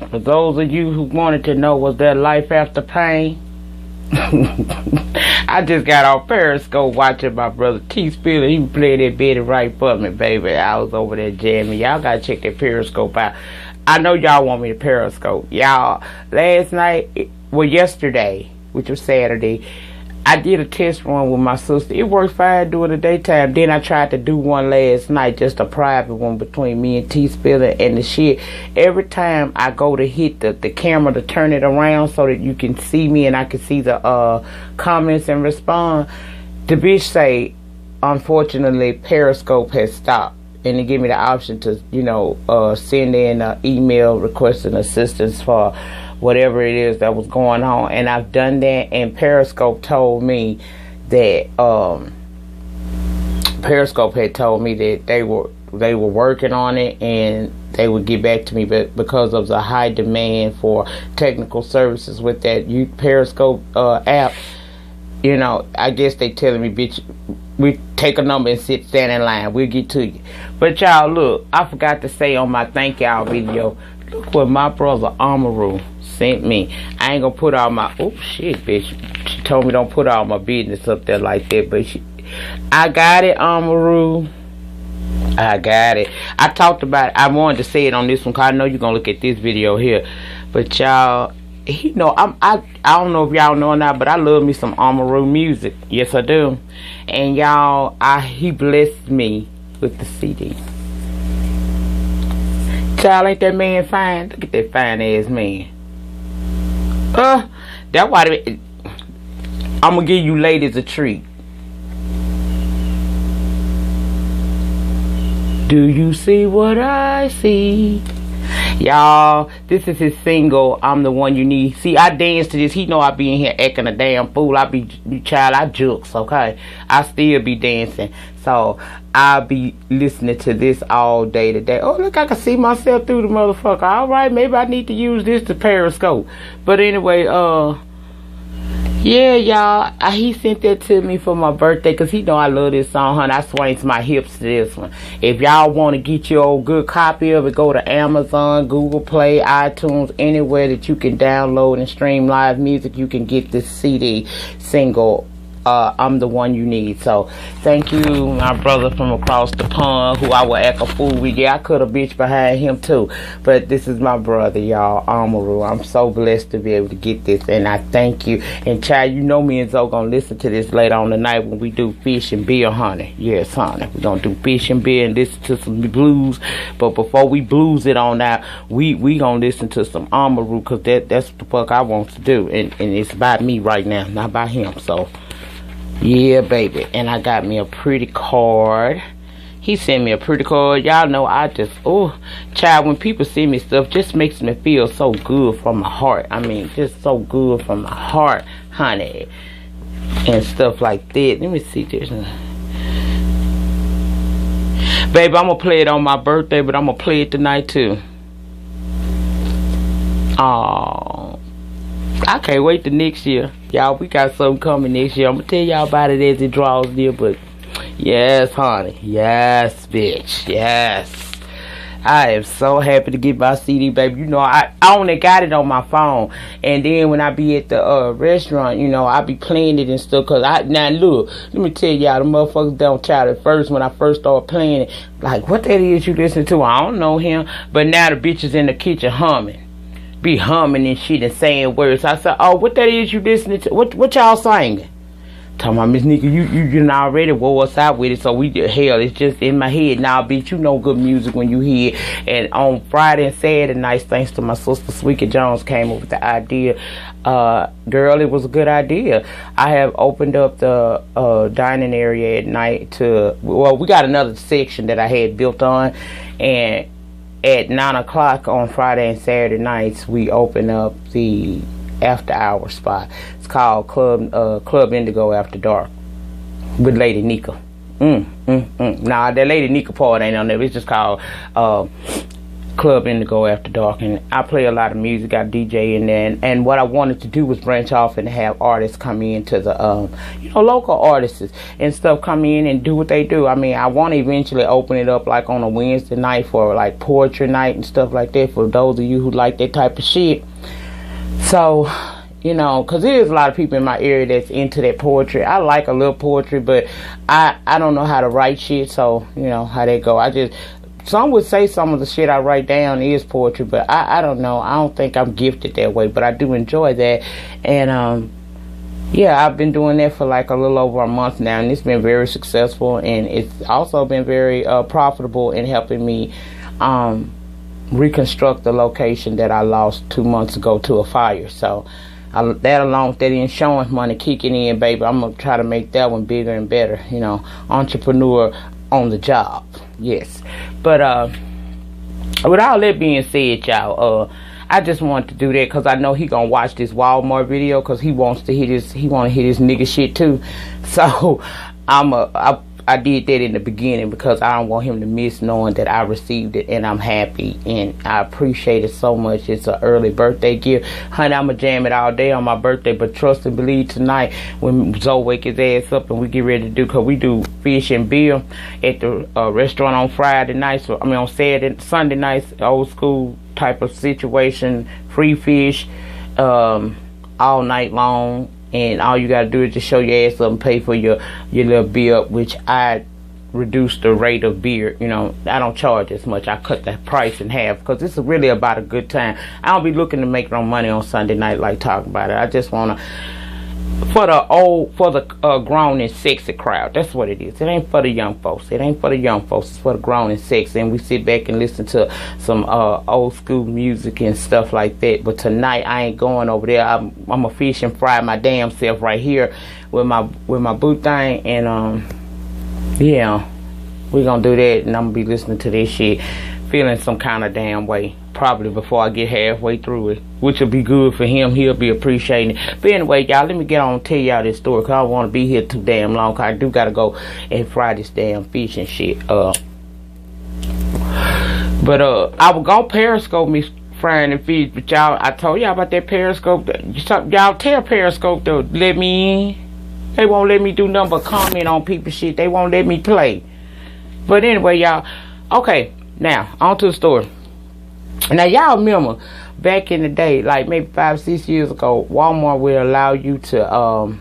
For those of you who wanted to know, was there life after pain? I just got off Periscope watching my brother T Spiller. He played that Betty right for me, baby. I was over there jamming. Y'all gotta check that Periscope out. I know y'all want me to Periscope. Y'all, last night, well, yesterday, which was Saturday, I did a test run with my sister. It worked fine during the daytime. Then I tried to do one last night, just a private one between me and T Spiller and the shit. Every time I go to hit the camera to turn it around so that you can see me and I can see the comments and respond, the bitch say, unfortunately, Periscope has stopped. And they give me the option to, send in an email requesting assistance for whatever it is that was going on. And I've done that, and Periscope told me that Periscope had told me that they were working on it and they would get back to me, but because of the high demand for technical services with that Periscope app, I guess they telling me, bitch, we take a number and stand in line. We'll get to you. But y'all, look, I forgot to say on my thank y'all video, look what my brother Amaru sent me. I ain't gonna put all my, oh shit, bitch. She told me don't put all my business up there like that, but I got it, Amaru. I got it. I talked about it. I wanted to say it on this one because I know you're gonna look at this video here. But y'all, I don't know if y'all know or not, but I love me some Amaru music. Yes, I do. And y'all, he blessed me with the CD. Child, ain't that man fine? Look at that fine ass man. That's why I'm gonna give you ladies a treat. Do you see what I see? Y'all, this is his single, I'm the One You Need. See, I dance to this. He know I be in here acting a damn fool. I jukes, okay? I still be dancing. So, I'll be listening to this all day today. Oh, look, I can see myself through the motherfucker. All right, maybe I need to use this to Periscope. But anyway, yeah, y'all, he sent that to me for my birthday because he know I love this song, honey. I swings my hips to this one. If y'all want to get your old good copy of it, go to Amazon, Google Play, iTunes, anywhere that you can download and stream live music. You can get this CD single, I'm the One You Need. So thank you, my brother from across the pond, who I will act a fool with. Yeah, I could have bitched behind him too, but this is my brother, y'all, Amaru. I'm so blessed to be able to get this, and I thank you. And child, me and Zoe gonna listen to this later on tonight when we do fish and beer, honey. Yes, honey, we're gonna do fish and beer and listen to some blues. But before we blues it on out, we gonna listen to some Amaru, because that's what the fuck I want to do, and it's about me right now, not about him. So yeah, baby. And I got me a pretty card. He sent me a pretty card. Y'all know I just, child, when people send me stuff, just makes me feel so good from my heart. I mean, just so good from my heart, honey. And stuff like that. Let me see this. Baby, I'm going to play it on my birthday, but I'm going to play it tonight too. Oh, I can't wait till next year. Y'all, we got something coming next year. I'm going to tell y'all about it as it draws near, but yes, honey. Yes, bitch. Yes. I am so happy to get my CD, baby. I only got it on my phone. And then when I be at the restaurant, I be playing it and stuff. Now, look, let me tell y'all, the motherfuckers don't try at first when I first started playing it. Like, what that is you listen to? I don't know him. But now the bitch is in the kitchen humming. Be humming and shit and saying words. I said, oh, what that is you listening to? What y'all singing? Talking about, Miss Nyca, you already wore us out with it, so hell, it's just in my head now, bitch. You know good music when you hear it. And on Friday and Saturday nights, thanks to my sister Sweetie Jones, came up with the idea. Girl, it was a good idea. I have opened up the dining area at night we got another section that I had built on, and at 9 o'clock on Friday and Saturday nights, we open up the after hour spot. It's called Club Indigo After Dark with Lady Nyca. Nah, that Lady Nyca part ain't on there. It's just called Club Indigo After Dark, and I play a lot of music. I DJ in there, and what I wanted to do was branch off and have artists come in to the local artists and stuff come in and do what they do. I mean, I want to eventually open it up like on a Wednesday night for like poetry night and stuff like that for those of you who like that type of shit. So, you know, because there is a lot of people in my area that's into that poetry. I like a little poetry, but I don't know how to write shit, so you know how that go. Some would say some of the shit I write down is poetry, but I don't know. I don't think I'm gifted that way, but I do enjoy that. And yeah, I've been doing that for like a little over a month now, and it's been very successful, and it's also been very profitable in helping me reconstruct the location that I lost 2 months ago to a fire. So that along with that insurance money kicking in, baby, I'm going to try to make that one bigger and better. You know, entrepreneur on the job. Yes. But with all that being said, y'all, I just wanted to do that because I know he gonna watch this Walmart video because he want to hit his nigga shit too. So I did that in the beginning because I don't want him to miss knowing that I received it, and I'm happy and I appreciate it so much. It's an early birthday gift. Honey, I'ma jam it all day on my birthday, but trust and believe tonight when Zoe wake his ass up and we get ready to do, because we do fish and beer at the restaurant on Friday nights, on Sunday nights, old school type of situation, free fish all night long. And all you gotta do is just show your ass up and pay for your little beer up, which I reduced the rate of beer. You know, I don't charge as much. I cut the price in half because this is really about a good time. I don't be looking to make no money on Sunday night like talking about it. I just wanna for the grown and sexy crowd. That's what it is. It ain't for the young folks. It ain't for the young folks. It's for the grown and sexy. And we sit back and listen to some old school music and stuff like that. But tonight I ain't going over there. I'm a fish and fry my damn self right here with my boot thing. And yeah, we gonna do that. And I'm gonna be listening to this shit, feeling some kind of damn way. Probably before I get halfway through it, which will be good for him. He'll be appreciating it. But anyway, y'all, let me get on and tell y'all this story, because I don't want to be here too damn long, because I do got to go and fry this damn fish and shit. But I was going to Periscope me frying the fish, but y'all, I told y'all about that Periscope. Y'all tell Periscope to let me in. They won't let me do nothing but comment on people's shit. They won't let me play. But anyway, y'all, okay, now, on to the story. Now, y'all remember back in the day, like maybe 5-6 years ago, Walmart will allow you to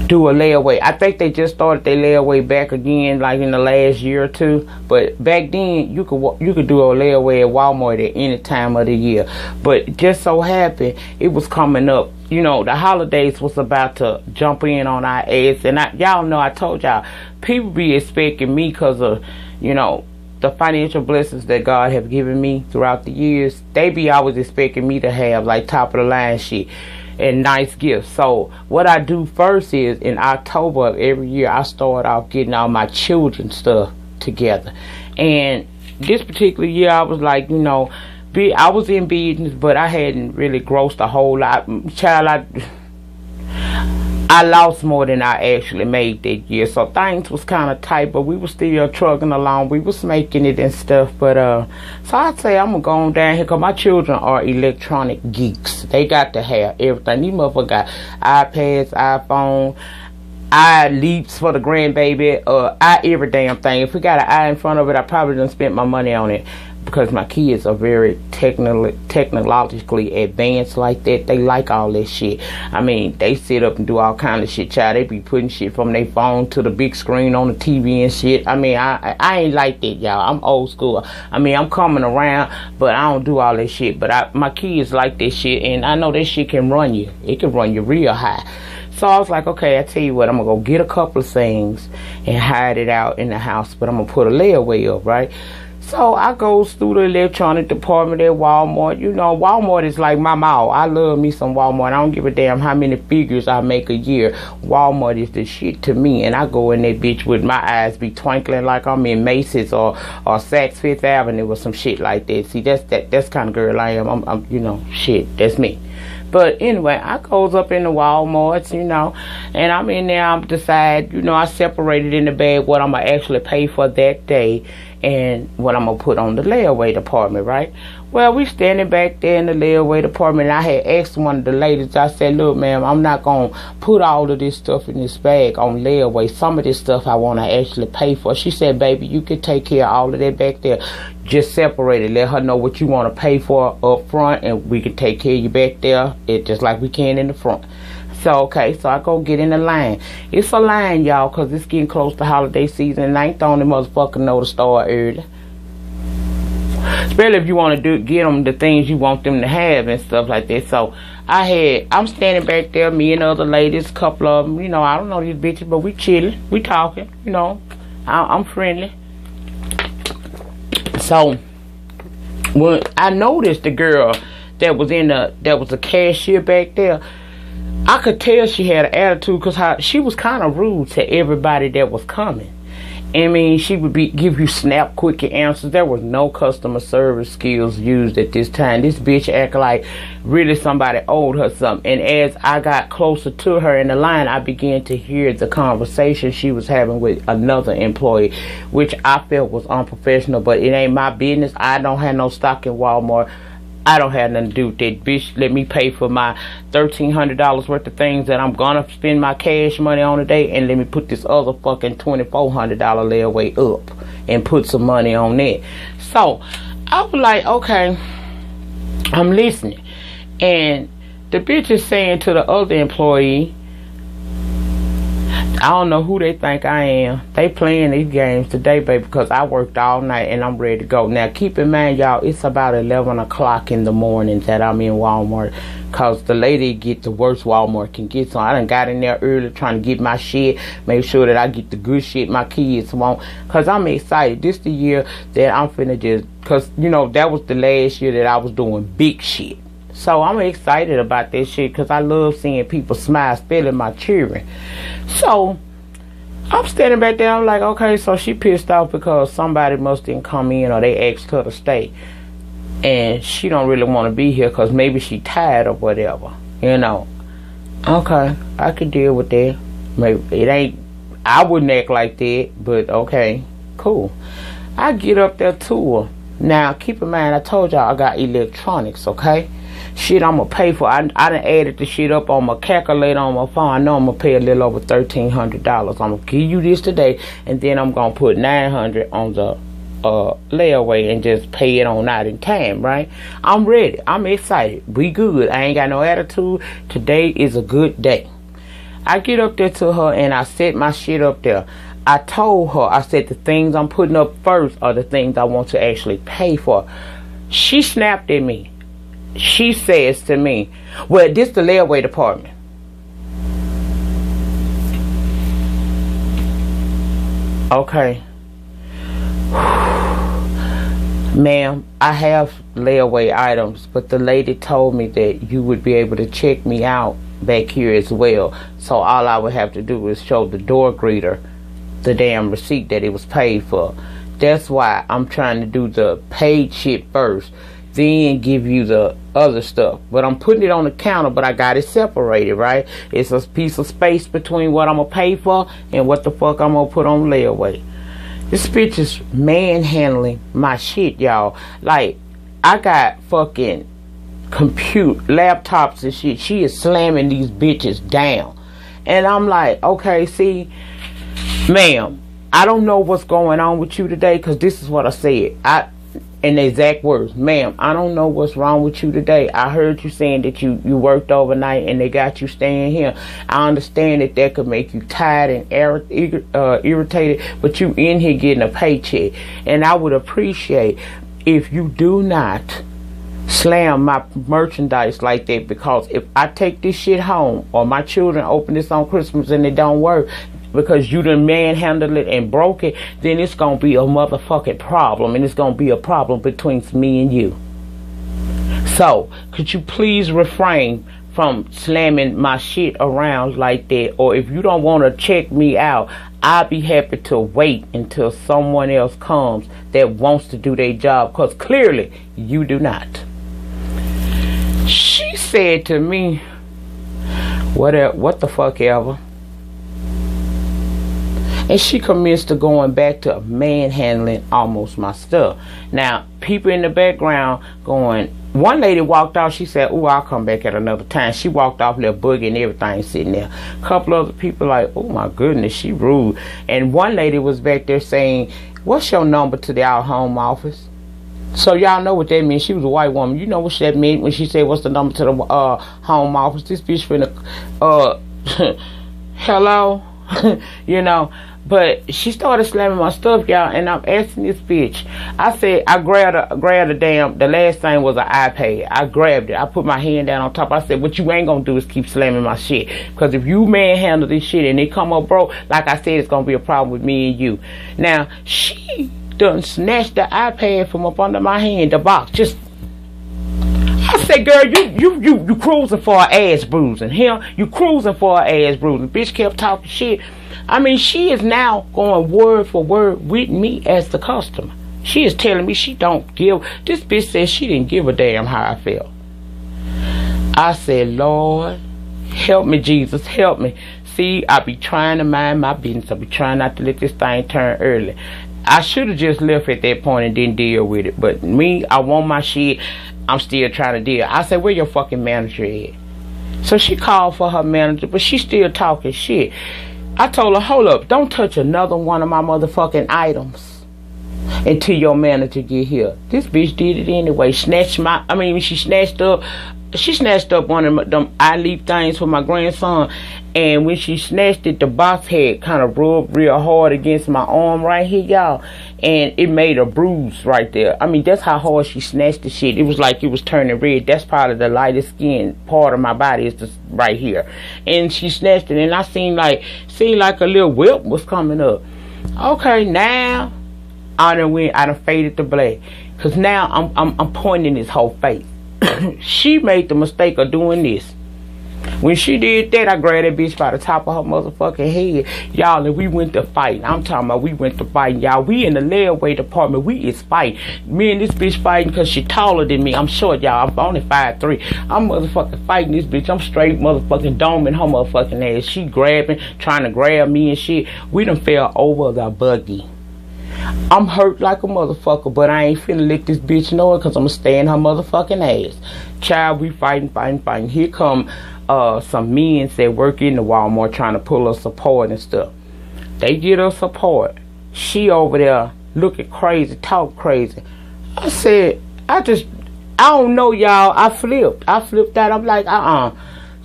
do a layaway. I think they just started their layaway back again, like in the last year or two. But back then, you could do a layaway at Walmart at any time of the year. But just so happened, it was coming up. You know, the holidays was about to jump in on our ass, and y'all know I told y'all, people be expecting me because of, you know, the financial blessings that God have given me throughout the years. They be always expecting me to have like top of the line shit and nice gifts. So what I do first is in October of every year, I start off getting all my children's stuff together. And this particular year, I was like, you know, I was in business, but I hadn't really grossed a whole lot. Child, I lost more than I actually made that year, so things was kind of tight, but we was still trucking along. We was making it and stuff, but so I'd say I'm gonna go on down here because my children are electronic geeks. They got to have everything. These motherfuckers got iPads, iPhone, iLeaps for the grandbaby, every damn thing. If we got an eye in front of it, I probably done spent my money on it. Because my kids are very technologically advanced like that. They like all that shit. I mean, they sit up and do all kind of shit, child. They be putting shit from their phone to the big screen on the TV and shit. I mean, I ain't like that, y'all. I'm old school. I mean, I'm coming around, but I don't do all that shit. But my kids like that shit, and I know that shit can run you. It can run you real high. So I was like, okay, I tell you what, I'm going to go get a couple of things and hide it out in the house, but I'm going to put a layaway up, right? So I goes through the electronic department at Walmart. You know, Walmart is like my mall. I love me some Walmart. I don't give a damn how many figures I make a year. Walmart is the shit to me. And I go in that bitch with my eyes be twinkling like I'm in Macy's or Saks Fifth Avenue or some shit like that. See, that's kind of girl I am. I'm you know, shit, that's me. But anyway, I goes up in the Walmarts, you know, and I'm in there, I'm decide, you know, I separated in the bag what I'm going to actually pay for that day. and what I'm gonna put on the layaway department, right? Well, we standing back there in the layaway department, and I had asked one of the ladies, I said, look, ma'am, I'm not gonna put all of this stuff in this bag on layaway. Some of this stuff I want to actually pay for. She said, baby, you can take care of all of that back there. Just separate it. Let her know what you want to pay for up front, and we can take care of you back there, just like we can in the front. So, okay, so I go get in the line. It's a line, y'all, because it's getting close to holiday season, and I ain't the only motherfucker know to start early. Especially if you want to get them the things you want them to have and stuff like that. So, I'm standing back there, me and other ladies, a couple of them, you know, I don't know these bitches, but we chilling, we talking, you know, I'm friendly. So, when I noticed the girl that was a cashier back there, I could tell she had an attitude because she was kind of rude to everybody that was coming. I mean, she would give you snap, quick answers. There was no customer service skills used at this time. This bitch acted like really somebody owed her something. And as I got closer to her in the line, I began to hear the conversation she was having with another employee, which I felt was unprofessional. But it ain't my business. I don't have no stock in Walmart. I don't have nothing to do with that. Bitch, let me pay for my $1,300 worth of things that I'm gonna spend my cash money on today, and let me put this other fucking $2,400 layaway up and put some money on that. So I was like, okay, I'm listening. And the bitch is saying to the other employee, I don't know who they think I am. They playing these games today, baby, because I worked all night and I'm ready to go. Now, keep in mind, y'all, it's about 11 o'clock in the morning that I'm in Walmart, because the lady get the worst Walmart can get. So I done got in there early trying to get my shit, make sure that I get the good shit my kids want, because I'm excited. This the year that I'm finna just, because, you know, that was the last year that I was doing big shit. So I'm excited about this shit because I love seeing people smile, especially my children. So I'm standing back there. I'm like, okay, so she pissed off because somebody must didn't come in or they asked her to stay. And she don't really want to be here because maybe she tired or whatever. You know. Okay, I could deal with that. Maybe it ain't, I wouldn't act like that, but okay, cool. I get up there to her. Now, keep in mind, I told y'all I got electronics, okay? Shit I'm gonna pay for. I done added the shit up on my calculator on my phone. I know I'm gonna pay a little over $1,300. I'm gonna give you this today, and then I'm gonna put $900 on the layaway and just pay it on out in time, right? I'm ready. I'm excited. We good. I ain't got no attitude. Today is a good day. I get up there to her and I set my shit up there. I told her, I said the things I'm putting up first are the things I want to actually pay for. She snapped at me. She says to me, well, this the layaway department. Okay. Ma'am, I have layaway items, but the lady told me that you would be able to check me out back here as well. So all I would have to do is show the door greeter the damn receipt that it was paid for. That's why I'm trying to do the paid shit first, then give you the other stuff. But I'm putting it on the counter, but I got it separated, right? It's a piece of space between what I'm gonna pay for and what the fuck I'm gonna put on layaway. This bitch is manhandling my shit, y'all. Like, I got fucking laptops and shit. She is slamming these bitches down. And I'm like, okay, see, ma'am, I don't know what's going on with you today, because this is what I said. In the exact words, ma'am, I don't know what's wrong with you today. I heard you saying that you worked overnight and they got you staying here. I understand that could make you tired and irritated, but you in here getting a paycheck. And I would appreciate if you do not slam my merchandise like that, because if I take this shit home or my children open this on Christmas and it don't work, because you done manhandled it and broke it, then it's gonna be a motherfucking problem, and it's gonna be a problem between me and you. So, could you please refrain from slamming my shit around like that? Or if you don't want to check me out, I'll be happy to wait until someone else comes that wants to do their job, because clearly you do not. She said to me, what the fuck ever. And she commenced to going back to manhandling almost my stuff. Now, people in the background going, one lady walked off, she said, oh, I'll come back at another time. She walked off, little boogie and everything sitting there. A couple other people like, oh my goodness, she rude. And one lady was back there saying, what's your number to our home office? So y'all know what that means. She was a white woman. You know what that meant when she said, what's the number to the home office? This bitch finna, hello? You know. But she started slamming my stuff, y'all, and I'm asking this bitch. I said, I grabbed the last thing was an iPad. I grabbed it. I put my hand down on top. I said, what you ain't gonna do is keep slamming my shit. Because if you manhandle this shit and it come up broke, like I said, it's gonna be a problem with me and you. Now, she done snatched the iPad from up under my hand, the box, just... I said, girl, you cruising for an ass bruising. Here, you cruising for an ass bruising. Bitch kept talking shit. I mean, she is now going word for word with me as the customer. She is telling me she don't give. This bitch said she didn't give a damn how I felt. I said, Lord, help me, Jesus, help me. See, I be trying to mind my business. I be trying not to let this thing turn early. I should have just left at that point and didn't deal with it. But me, I want my shit. I'm still trying to deal. I said, where your fucking manager at? So she called for her manager, but she still talking shit. I told her, hold up, don't touch another one of my motherfucking items until your manager get here. This bitch did it anyway. She snatched up one of them iLeap things for my grandson, and when she snatched it, the box had kind of rubbed real hard against my arm right here, y'all, and it made a bruise right there. I mean, that's how hard she snatched the shit. It was like it was turning red. That's probably the lightest skin part of my body, is just right here. And she snatched it, and I seen like a little whip was coming up. Okay, now I done faded to black, cause now I'm pointing this whole face. She made the mistake of doing this. When she did that, I grabbed that bitch by the top of her motherfucking head. Y'all, and we went to fight. I'm talking about we went to fight, y'all. We in the layaway department. We is fighting. Me and this bitch fighting because she taller than me. I'm short, y'all. I'm only 5'3". I'm motherfucking fighting this bitch. I'm straight motherfucking doming her motherfucking ass. She grabbing, trying to grab me and shit. We done fell over the buggy. I'm hurt like a motherfucker, but I ain't finna let this bitch know it, because I'm gonna stay in her motherfucking ass. Child, we fighting. Here come some men that work in the Walmart trying to pull us support and stuff. They get us support. She over there looking crazy, talk crazy. I said, I don't know, y'all. I flipped out. I'm like,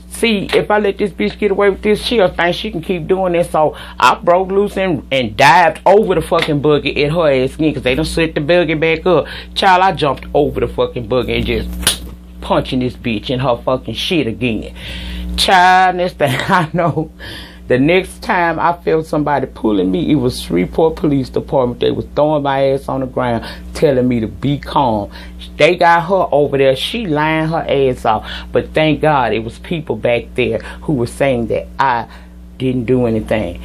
see, if I let this bitch get away with this, she'll think she can keep doing this. So I broke loose and dived over the fucking buggy at her ass again, because they done set the buggy back up. Child, I jumped over the fucking buggy and just punching this bitch in her fucking shit again. Child, next thing I know, the next time I felt somebody pulling me, it was Shreveport Police Department. They was throwing my ass on the ground, telling me to be calm. They got her over there. She lying her ass off. But thank God it was people back there who were saying that I didn't do anything.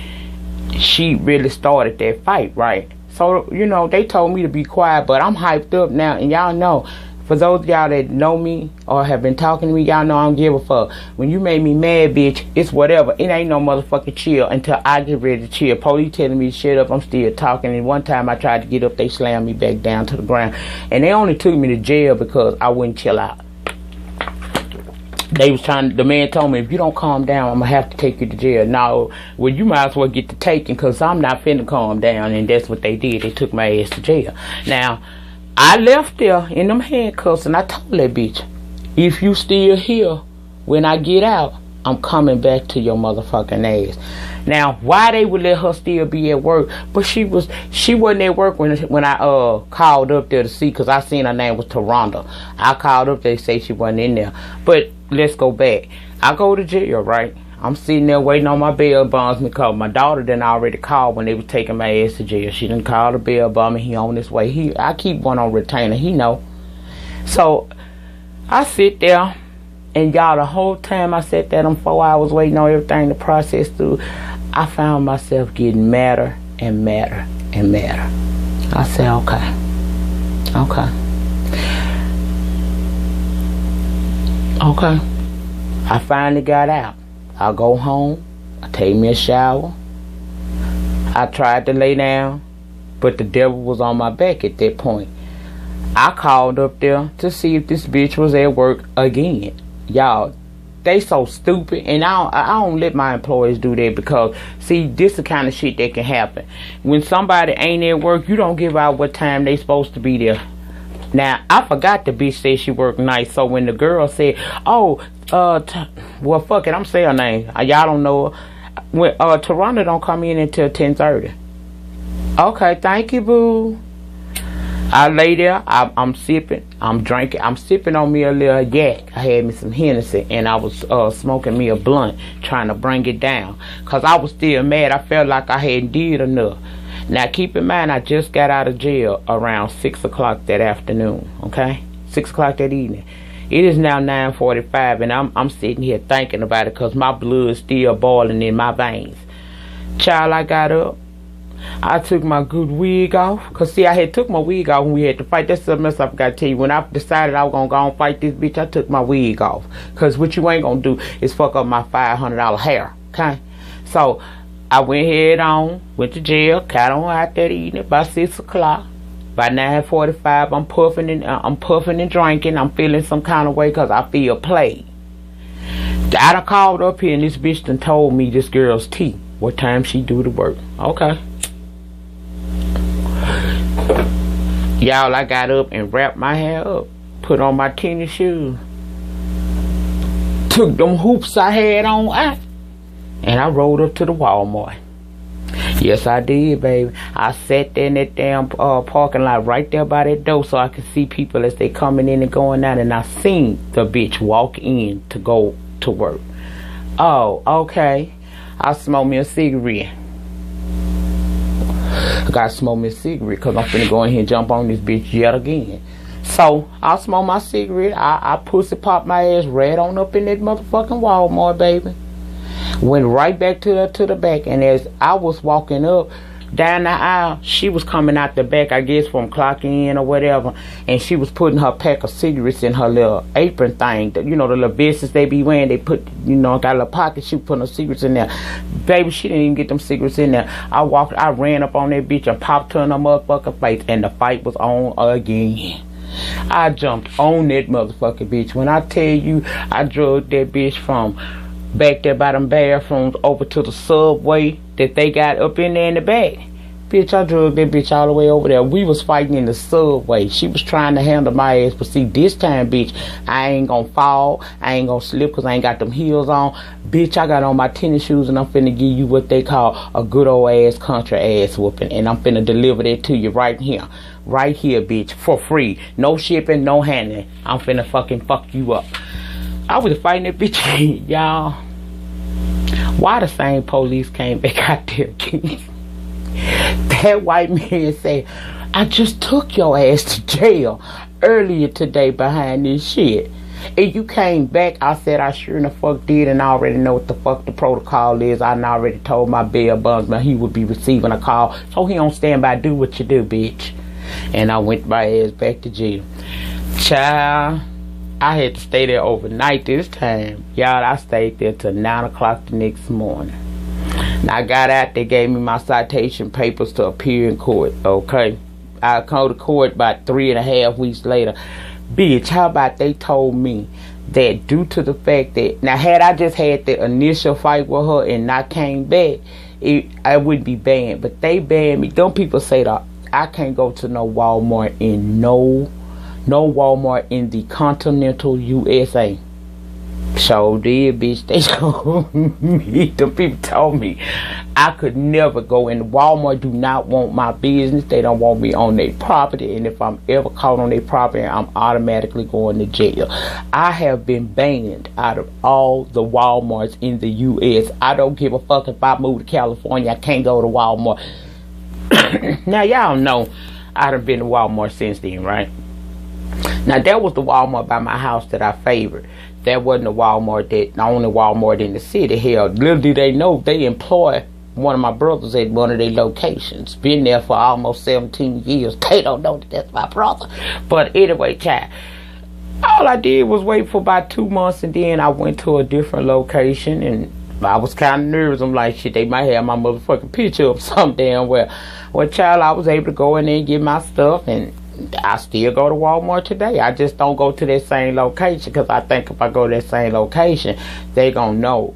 She really started that fight, right? So, you know, they told me to be quiet, but I'm hyped up now. And y'all know, for those of y'all that know me or have been talking to me, y'all know I don't give a fuck. When you made me mad, bitch, it's whatever. It ain't no motherfucking chill until I get ready to chill. Police telling me to shut up, I'm still talking. And one time I tried to get up, they slammed me back down to the ground. And they only took me to jail because I wouldn't chill out. They was the man told me, if you don't calm down, I'm going to have to take you to jail. No, well, you might as well get to taking, because I'm not finna calm down. And that's what they did. They took my ass to jail. Now, I left there in them handcuffs, and I told that bitch, if you still here when I get out, I'm coming back to your motherfucking ass. Now, why they would let her still be at work? But she wasn't at work when I called up there to see, because I seen her name was Toronto. I called up there to say she wasn't in there. But let's go back. I go to jail, right? I'm sitting there waiting on my bail bondsman because my daughter done already called when they was taking my ass to jail. She done called the bail bondsman. He on his way. I keep one on retainer. He know. So I sit there, and y'all, the whole time I sat there, them 4 hours waiting on everything to process through, I found myself getting madder and madder and madder. I said, okay. I finally got out. I go home, I take me a shower, I tried to lay down, but the devil was on my back at that point. I called up there to see if this bitch was at work again. Y'all, they so stupid, and I don't let my employees do that, because see, this the kind of shit that can happen. When somebody ain't at work, you don't give out what time they supposed to be there. Now, I forgot the bitch said she worked nights, so when the girl said, oh, well, fuck it, I'm saying her name. Y'all don't know her. When Toronto don't come in until 10:30. Okay, thank you, boo. I lay there, I'm sipping, I'm drinking, I'm sipping on me a little yak. I had me some Hennessy, and I was smoking me a blunt, trying to bring it down, because I was still mad. I felt like I hadn't did enough. Now, keep in mind, I just got out of jail around 6 o'clock that afternoon, okay? 6 o'clock that evening. It is now 9:45, and I'm sitting here thinking about it, because my blood's still boiling in my veins. Child, I got up. I took my good wig off. Because, see, I had took my wig off when we had to fight. That's something else I forgot to tell you. When I decided I was going to go and fight this bitch, I took my wig off. Because what you ain't going to do is fuck up my $500 hair. Okay? So, I went head on, went to jail, got on out that evening by 6 o'clock. By 9:45, I'm puffing and drinking. I'm feeling some kind of way because I feel played. I done called up here, and this bitch done told me this girl's tea. What time she do the work. Okay. Y'all, I got up and wrapped my hair up, put on my tennis shoes, took them hoops I had on out, and I rode up to the Walmart. Yes, I did, baby. I sat there in that damn parking lot right there by that door, so I could see people as they coming in and going out, and I seen the bitch walk in to go to work. Oh, okay. I smoked me a cigarette. I gotta smoke me a cigarette, because I'm finna go in here and jump on this bitch yet again. So, I smoke my cigarette. I pussy pop my ass right on up in that motherfucking Walmart, baby. Went right back to the back, and as I was walking up down the aisle, she was coming out the back, I guess from clocking in or whatever, and she was putting her pack of cigarettes in her little apron thing. You know, the little vests they be wearing, they put, you know, got a little pocket. She was putting her cigarettes in there. Baby, she didn't even get them cigarettes in there. I ran up on that bitch and popped her in her motherfucking face, and the fight was on again. I jumped on that motherfucking bitch. When I tell you, I drug that bitch from back there by them bathrooms over to the subway that they got up in there in the back. Bitch, I drug that bitch all the way over there. We was fighting in the subway. She was trying to handle my ass, but see, this time, bitch, I ain't gonna fall. I ain't gonna slip because I ain't got them heels on. Bitch, I got on my tennis shoes, and I'm finna give you what they call a good old ass country ass whooping, and I'm finna deliver that to you right here. Right here, bitch, for free. No shipping, no handling. I'm finna fucking fuck you up. I was fighting that bitch, y'all. Why the same police came back out there again? That white man said, I just took your ass to jail earlier today behind this shit. And you came back. I said, I sure in the fuck did, and I already know what the fuck the protocol is. I already told my bail bondsman he would be receiving a call, so he don't stand by. Do what you do, bitch. And I went my ass back to jail. Child, I had to stay there overnight this time. Y'all, I stayed there till 9 o'clock the next morning. Now, I got out, they gave me my citation papers to appear in court, okay? I go to court about 3.5 weeks later. Bitch, how about they told me that due to the fact that, now had I just had the initial fight with her and not came back, I wouldn't be banned. But they banned me. Them people say that I can't go to no Walmart in no Walmart in the continental USA. So did, bitch. They told me, the people told me I could never go in. Walmart do not want my business. They don't want me on their property, and if I'm ever caught on their property, I'm automatically going to jail. I have been banned out of all the Walmarts in the US. I don't give a fuck if I move to California, I can't go to Walmart. Now y'all know I done been to Walmart since then, right? Now that was the Walmart by my house that I favored. That wasn't the Walmart the only Walmart in the city. Hell, little do they know they employ one of my brothers at one of their locations. Been there for almost 17 years. They don't know that that's my brother. But anyway, child, all I did was wait for about 2 months, and then I went to a different location, and I was kind of nervous. I'm like, shit, they might have my motherfucking picture up some damn well. Well, child, I was able to go in there and get my stuff, and I still go to Walmart today. I just don't go to that same location, because I think if I go to that same location, they gonna know.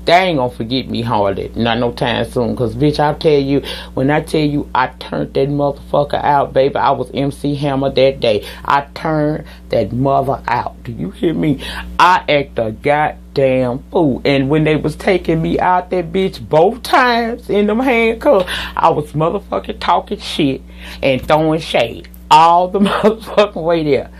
They ain't gonna forget me hardly, not no time soon. Cause bitch, I tell you, when I tell you I turned that motherfucker out, baby, I was MC Hammer that day. I turned that mother out. Do you hear me? I act a goddamn fool. And when they was taking me out that bitch both times in them handcuffs, I was motherfucking talking shit and throwing shade all the motherfucking way there.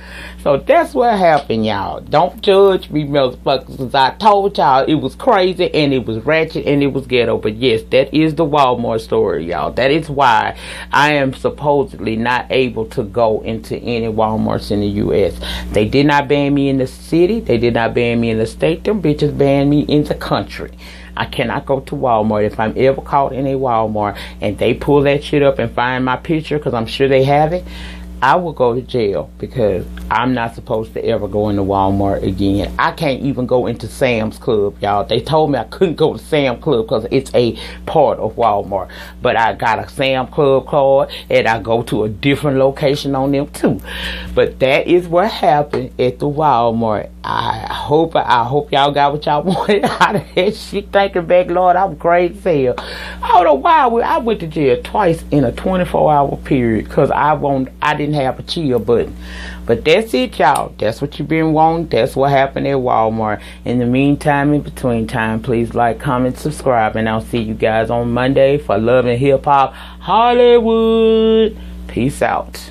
So that's what happened, y'all. Don't judge me, motherfuckers, because I told y'all it was crazy and it was ratchet and it was ghetto. But yes, that is the Walmart story, y'all. That is why I am supposedly not able to go into any Walmarts in the U.S. They did not ban me in the city. They did not ban me in the state. Them bitches banned me in the country. I cannot go to Walmart. If I'm ever caught in a Walmart and they pull that shit up and find my picture, because I'm sure they have it, I will go to jail, because I'm not supposed to ever go into Walmart again. I can't even go into Sam's Club, y'all. They told me I couldn't go to Sam's Club because it's a part of Walmart. But I got a Sam's Club card, and I go to a different location on them too. But that is what happened at the Walmart. I hope y'all got what y'all wanted out of that shit. Thinking back, Lord, I'm crazy as hell. I don't know why I went to jail twice in a 24-hour period, because I didn't have a chill button. But that's it, y'all. That's what you've been wanting. That's what happened at Walmart. In the meantime, in between time, please like, comment, subscribe, and I'll see you guys on Monday for Love and Hip Hop Hollywood. Peace out.